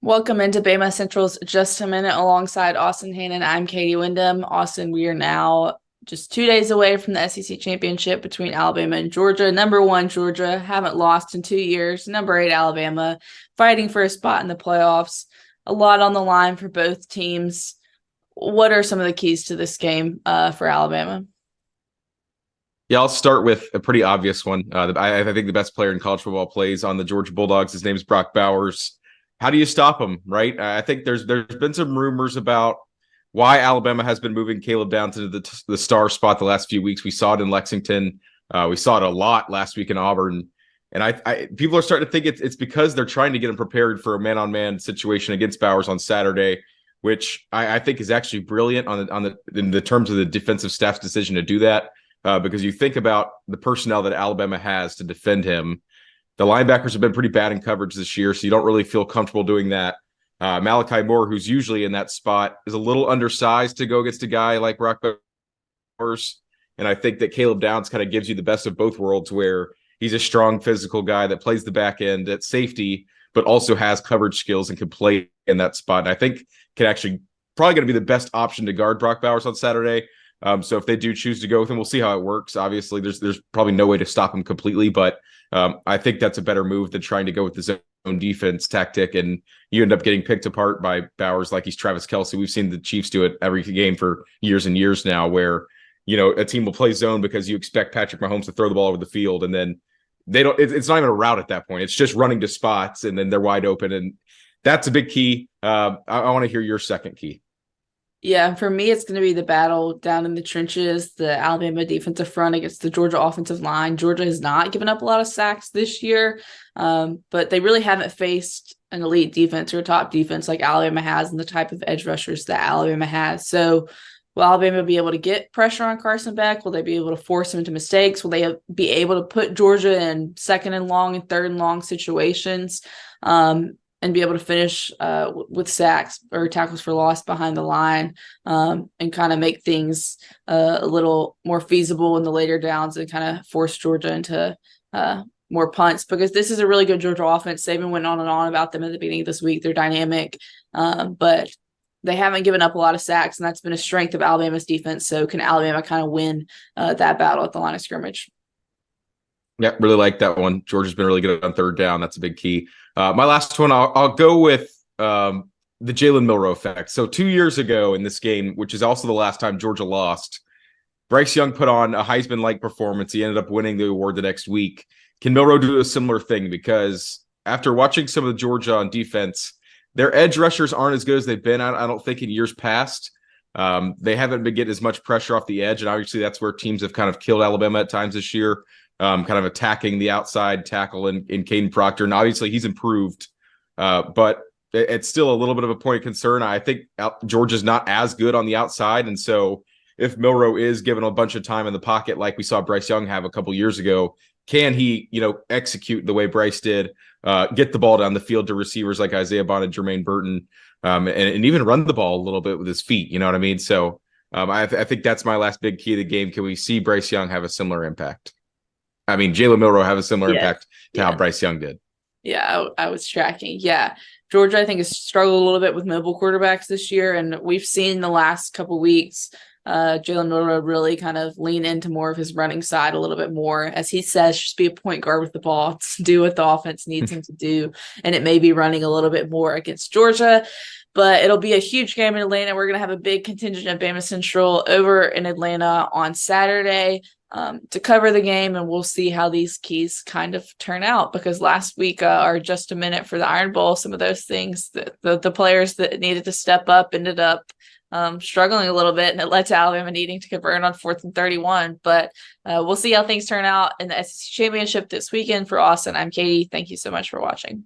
Welcome into Bama Central's Just a Minute alongside Austin Hannon. I'm Katie Wyndham. Austin, we are now just 2 days away from the SEC championship between Alabama and Georgia. Number one, Georgia, haven't lost in 2 years. Number eight, Alabama, fighting for a spot in the playoffs. A lot on the line for both teams. What are some of the keys to this game for Alabama? Yeah, I'll start with a pretty obvious one. I think the best player in college football plays on the Georgia Bulldogs. His name is Brock Bowers. How do you stop him, right? I think there's been some rumors about why Alabama has been moving Caleb down to the star spot the last few weeks. We saw it in Lexington. We saw it a lot last week in Auburn. And I people are starting to think it's because they're trying to get him prepared for a man-on-man situation against Bowers on Saturday, which I think is actually brilliant in the terms of the defensive staff's decision to do that. Because you think about the personnel that Alabama has to defend him. The linebackers have been pretty bad in coverage this year, so you don't really feel comfortable doing that. Malachi Moore, who's usually in that spot, is a little undersized to go against a guy like Brock Bowers. And I think that Caleb Downs kind of gives you the best of both worlds, where he's a strong physical guy that plays the back end at safety, but also has coverage skills and can play in that spot. And I think can actually probably going to be the best option to guard Brock Bowers on Saturday. So if they do choose to go with him, we'll see how it works. Obviously, there's probably no way to stop him completely, but I think that's a better move than trying to go with his own defense tactic, and you end up getting picked apart by Bowers like he's Travis Kelce. We've seen the Chiefs do it every game for years and years now, where a team will play zone because you expect Patrick Mahomes to throw the ball over the field, and then they don't. It's not even a route at that point. It's just running to spots, and then they're wide open, and that's a big key. I want to hear your second key. Yeah, for me, it's going to be the battle down in the trenches, the Alabama defensive front against the Georgia offensive line. Georgia has not given up a lot of sacks this year, but they really haven't faced an elite defense or a top defense like Alabama has and the type of edge rushers that Alabama has. So will Alabama be able to get pressure on Carson Beck? Will they be able to force him into mistakes? Will they be able to put Georgia in second and long and third and long situations? And be able to finish with sacks or tackles for loss behind the line, and kind of make things a little more feasible in the later downs and kind of force Georgia into more punts, because this is a really good Georgia offense. Saban went on and on about them at the beginning of this week. They're dynamic, but they haven't given up a lot of sacks, and that's been a strength of Alabama's defense. So can Alabama kind of win that battle at the line of scrimmage? Yeah, really like that one. Georgia's been really good on third down. That's a big key. My last one, I'll go with the Jalen Milroe effect. So 2 years ago in this game, which is also the last time Georgia lost, Bryce Young put on a Heisman-like performance. He ended up winning the award the next week. Can Milroe do a similar thing? Because after watching some of the Georgia on defense, their edge rushers aren't as good as they've been, I don't think, in years past. They haven't been getting as much pressure off the edge, and obviously that's where teams have kind of killed Alabama at times this year. Kind of attacking the outside tackle in Caden Proctor. And obviously he's improved, but it's still a little bit of a point of concern. I think Georgia's not as good on the outside. And so if Milroe is given a bunch of time in the pocket, like we saw Bryce Young have a couple years ago, can he, execute the way Bryce did, get the ball down the field to receivers like Isaiah Bond and Jermaine Burton, and even run the ball a little bit with his feet, you know what I mean? So I think that's my last big key of the game. Can we see Bryce Young have a similar impact? I mean, Jalen Milroe have a similar impact to how Bryce Young did. Yeah, I was tracking. Yeah. Georgia, I think, has struggled a little bit with mobile quarterbacks this year. And we've seen the last couple of weeks, Jalen Milroe really kind of lean into more of his running side a little bit more. As he says, just be a point guard with the ball, do what the offense needs him to do. And it may be running a little bit more against Georgia. But it'll be a huge game in Atlanta. We're going to have a big contingent of Bama Central over in Atlanta on Saturday to cover the game, and we'll see how these keys kind of turn out, because last week are just a minute for the Iron Bowl. Some of those things, the players that needed to step up ended up struggling a little bit, and it led to Alabama needing to convert on 4th and 31. But we'll see how things turn out in the SEC Championship this weekend. For Austin, I'm Katie. Thank you so much for watching.